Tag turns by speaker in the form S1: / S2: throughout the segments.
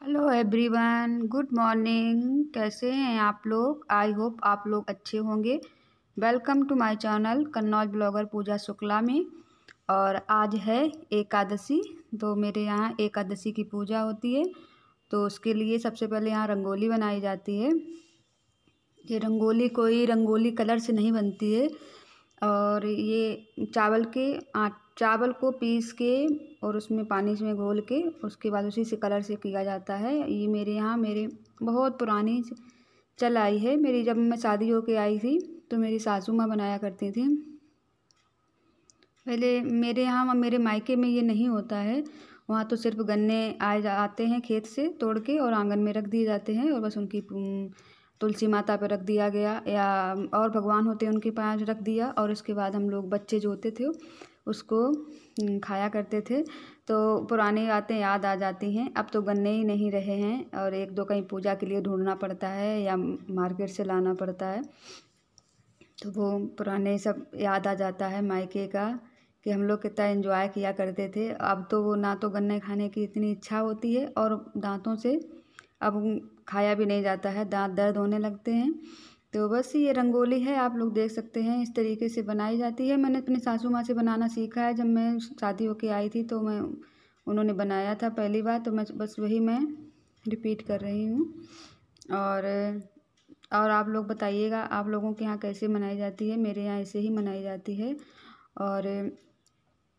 S1: Hello everyone, good morning. कैसे हैं आप लोग? आई होप आप लोग अच्छे होंगे। Welcome to my channel Kannauj blogger Pooja Shukla में। और आज है एकादशी, तो मेरे यहाँ एकादशी की पूजा होती है। तो उसके लिए सबसे पहले यहाँ रंगोली बनाई जाती है। ये रंगोली कोई रंगोली कलर से नहीं बनती है। और ये चावल को पीस के और उसमें पानी में घोल के उसके बाद उसी से कलर से किया जाता है। ये मेरे यहाँ बहुत पुरानी चल आई है। जब मैं शादी होके आई थी तो मेरी सासू माँ बनाया करती थी पहले। मेरे यहाँ मेरे मायके में ये नहीं होता है। वहाँ तो सिर्फ गन्ने आते हैं खेत से तोड़ के और आंगन में रख दिए जाते हैं, और बस उनकी तुलसी माता पर रख दिया गया, या और भगवान होते हैं उनके पास रख दिया, और उसके बाद हम लोग बच्चे जो होते थे उसको खाया करते थे। तो पुरानी बातें याद आ जाती हैं। अब तो गन्ने ही नहीं रहे हैं, और एक दो कहीं पूजा के लिए ढूंढना पड़ता है या मार्केट से लाना पड़ता है। तो वो पुराने सब याद आ जाता है मायके का, कि हम लोग कितना एंजॉय किया करते थे। अब तो वो ना तो गन्ने खाने की इतनी इच्छा होती है, और दांतों से अब खाया भी नहीं जाता है, दांत दर्द होने लगते हैं। तो बस ये रंगोली है, आप लोग देख सकते हैं इस तरीके से बनाई जाती है। मैंने अपनी सासू माँ से बनाना सीखा है। जब मैं शादी होके आई थी तो उन्होंने बनाया था पहली बार, तो बस वही मैं रिपीट कर रही हूँ। और आप लोग बताइएगा, आप लोगों के यहाँ कैसे मनाई जाती है? मेरे यहाँ ऐसे ही मनाई जाती है। और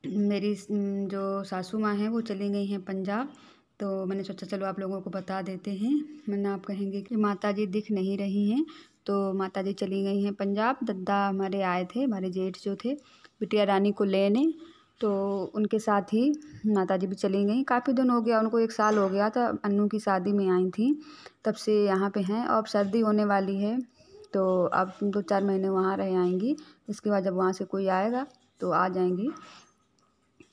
S1: मेरी जो सासू माँ हैं वो चली गई हैं पंजाब, तो मैंने सोचा चलो आप लोगों को बता देते हैं, वरना आप कहेंगे कि माता जी दिख नहीं रही हैं। तो माता जी चली गई हैं पंजाब। दद्दा हमारे आए थे, हमारे जेठ जो थे बिटिया रानी को लेने, तो उनके साथ ही माता जी भी चली गई। काफ़ी दिन हो गया उनको, 1 साल हो गया था, अन्नू की शादी में आई थी, तब से यहाँ पे हैं। और अब सर्दी होने वाली है तो अब 2-4 महीने वहाँ रह आएंगी। इसके बाद जब वहाँ से कोई आएगा तो आ जाएंगी।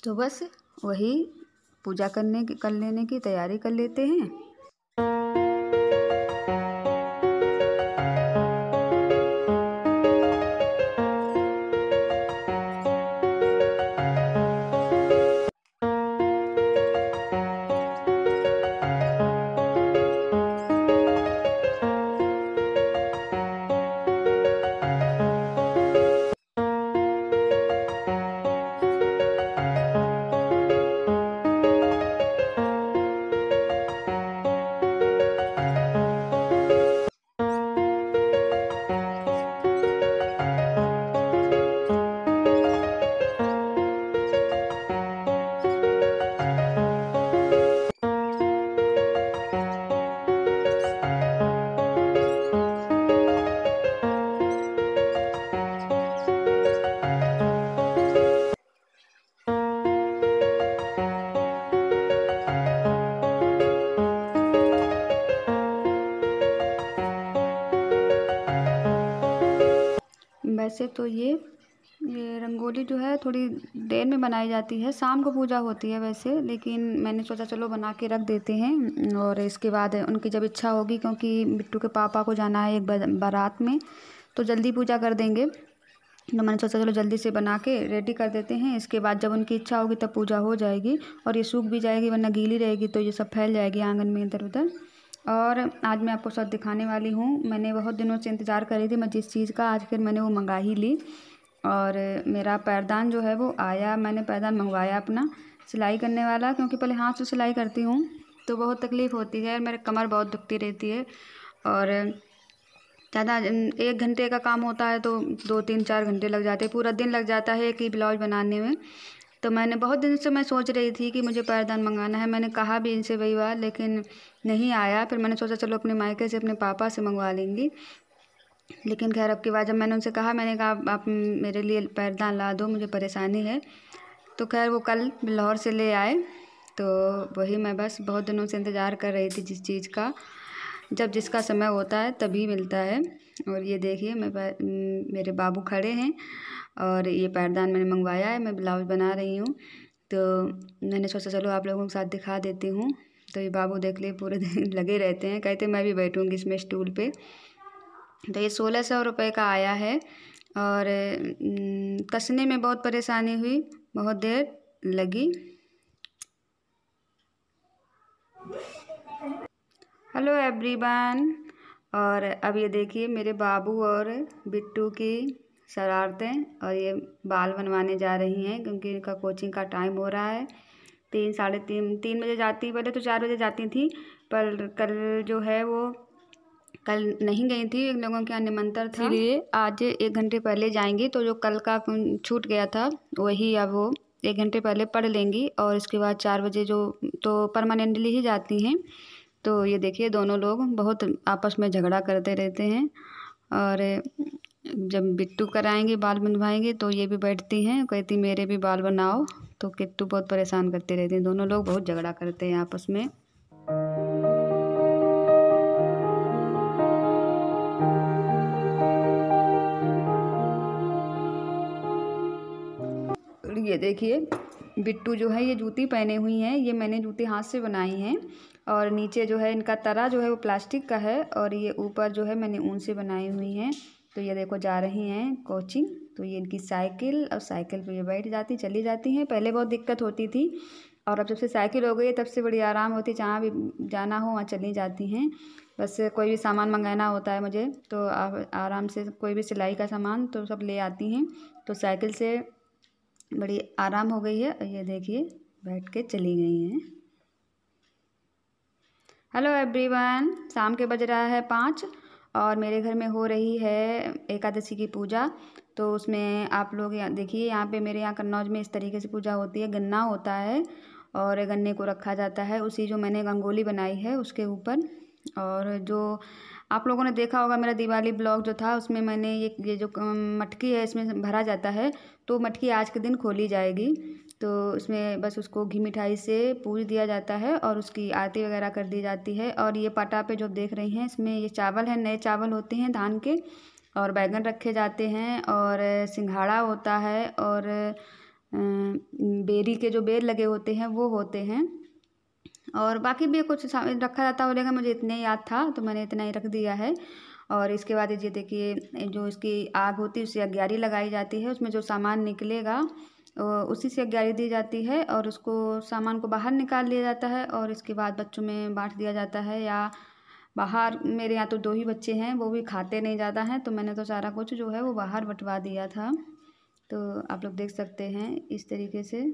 S1: तो बस वही पूजा कर लेने की तैयारी कर लेते हैं। वैसे तो ये रंगोली जो है थोड़ी देर में बनाई जाती है, शाम को पूजा होती है वैसे, लेकिन मैंने सोचा चलो बना के रख देते हैं। और इसके बाद उनकी जब इच्छा होगी, क्योंकि बिट्टू के पापा को जाना है एक बारात में, तो जल्दी पूजा कर देंगे। तो मैंने सोचा चलो जल्दी से बना के रेडी कर देते हैं। इसके बाद जब उनकी इच्छा होगी तब पूजा हो जाएगी, और ये सूख भी जाएगी, वरना गीली रहेगी तो ये सब फैल जाएगी आंगन में इधर उधर। और आज मैं आपको सब दिखाने वाली हूँ। मैंने बहुत दिनों से इंतज़ार कर रही थी मैं जिस चीज़ का, आज फिर मैंने वो मंगा ही ली। और मेरा पैरदान जो है वो आया। मैंने पैरदान मंगवाया अपना सिलाई करने वाला, क्योंकि पहले हाथ से सिलाई करती हूँ तो बहुत तकलीफ़ होती है, मेरे कमर बहुत दुखती रहती है। और ज़्यादा 1 घंटे का काम होता है तो 2-3-4 घंटे लग जाते हैं, पूरा दिन लग जाता है एक ही ब्लाउज बनाने में। तो मैंने बहुत दिन से मैं सोच रही थी कि मुझे पैरदान मंगाना है। मैंने कहा भी इनसे वही बार, लेकिन नहीं आया। फिर मैंने सोचा चलो अपने मायके से अपने पापा से मंगवा लेंगी। लेकिन खैर अब की बार जब मैंने उनसे कहा, मैंने कहा आप मेरे लिए पैरदान ला दो, मुझे परेशानी है। तो खैर वो कल लाहौर से ले आए। तो वही मैं बस बहुत दिनों से इंतज़ार कर रही थी जिस चीज़ का, जब जिसका समय होता है तभी मिलता है। और ये देखिए मेरे बाबू खड़े हैं, और ये पैरदान मैंने मंगवाया है, मैं ब्लाउज बना रही हूँ। तो मैंने सोचा चलो आप लोगों के साथ दिखा देती हूँ। तो ये बाबू देख लिए पूरे दिन लगे रहते हैं, कहते मैं भी बैठूँगी इसमें स्टूल पे। तो ये 1600 रुपये का आया है। और कसने में बहुत परेशानी हुई, बहुत देर लगी। Hello everyone. और अब ये देखिए मेरे बाबू और बिट्टू की शरारतें, और ये बाल बनवाने जा रही हैं क्योंकि इनका कोचिंग का टाइम हो रहा है। 3 बजे जाती, पहले तो 4 बजे जाती थी, पर कल जो है वो कल नहीं गई थी, इन लोगों के यहाँ निमंत्रण था, इसलिए आज 1 घंटे पहले जाएंगी। तो जो कल का छूट गया था वही अब वो 1 घंटे पहले पढ़ लेंगी, और इसके बाद 4 बजे जो तो परमानेंटली ही जाती हैं। तो ये देखिए दोनों लोग बहुत आपस में झगड़ा करते रहते हैं, और जब बिट्टू कराएंगे बाल बनवाएंगे तो ये भी बैठती हैं, कहती मेरे भी बाल बनाओ। तो किट्टू बहुत परेशान करते रहते हैं, दोनों लोग बहुत झगड़ा करते हैं आपस में। ये देखिए बिट्टू जो है ये जूती पहने हुई हैं, ये मैंने जूती हाथ से बनाई हैं, और नीचे जो है इनका तरा जो है वो प्लास्टिक का है, और ये ऊपर जो है मैंने ऊन से बनाई हुई हैं। तो ये देखो जा रही हैं कोचिंग। तो ये इनकी साइकिल, और साइकिल पे ये बैठ जाती चली जाती हैं। पहले बहुत दिक्कत होती थी, और अब जब से साइकिल हो गई है तब से बड़ी आराम होती, जहाँ भी जाना हो वहाँ चली जाती हैं। बस कोई भी सामान मंगाना होता है मुझे तो आराम से कोई भी सिलाई का सामान तो सब ले आती हैं। तो साइकिल से बड़ी आराम हो गई है। ये देखिए बैठ के चली गई हैं। हेलो एवरीवन, शाम के बज रहा है 5, और मेरे घर में हो रही है एकादशी की पूजा। तो उसमें आप लोग देखिए, यहाँ पे मेरे यहाँ कन्नौज में इस तरीके से पूजा होती है। गन्ना होता है और गन्ने को रखा जाता है उसी जो मैंने रंगोली बनाई है उसके ऊपर। और जो आप लोगों ने देखा होगा मेरा दिवाली ब्लॉग जो था, उसमें मैंने ये जो मटकी है इसमें भरा जाता है, तो मटकी आज के दिन खोली जाएगी। तो इसमें बस उसको घी मिठाई से पूज दिया जाता है और उसकी आरती वगैरह कर दी जाती है। और ये पाटा पे जो देख रही हैं इसमें ये चावल है, नए चावल होते हैं धान के, और बैगन रखे जाते हैं, और सिंघाड़ा होता है, और बेरी के जो बेर लगे होते हैं वो होते हैं, और बाकी भी कुछ रखा जाता है, लेकिन मुझे इतने याद था तो मैंने इतना ही रख दिया है। और इसके बाद ये देखिए जो इसकी आग होती है उससे अग्यारी लगाई जाती है, उसमें जो सामान निकलेगा उसी से अग्यारी दी जाती है, और उसको सामान को बाहर निकाल लिया जाता है, और इसके बाद बच्चों में बांट दिया जाता है। या बाहर, मेरे यहाँ तो 2 ही बच्चे हैं, वो भी खाते नहीं ज़्यादा हैं, तो मैंने तो सारा कुछ जो है वो बाहर बंटवा दिया था। तो आप लोग देख सकते हैं इस तरीके से।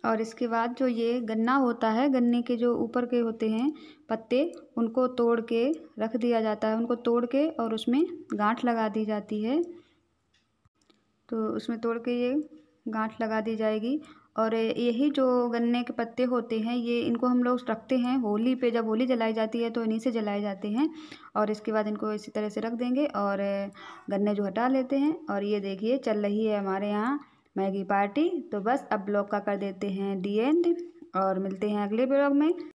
S1: और इसके बाद जो ये गन्ना होता है, गन्ने के जो ऊपर के होते हैं पत्ते, उनको तोड़ के रख दिया जाता है, उनको तोड़ के और उसमें गांठ लगा दी जाती है। तो उसमें तोड़ के ये गांठ लगा दी जाएगी। और यही जो गन्ने के पत्ते होते हैं ये इनको हम लोग रखते हैं होली पे, जब होली जलाई जाती है तो इन्हीं से जलाए जाते हैं। और इसके बाद इनको इसी तरह से रख देंगे और गन्ने जो हटा लेते हैं। और ये देखिए चल रही है हमारे यहाँ मैगी पार्टी। तो बस अब ब्लॉग का कर देते हैं डी एंड, और मिलते हैं अगले ब्लॉग में।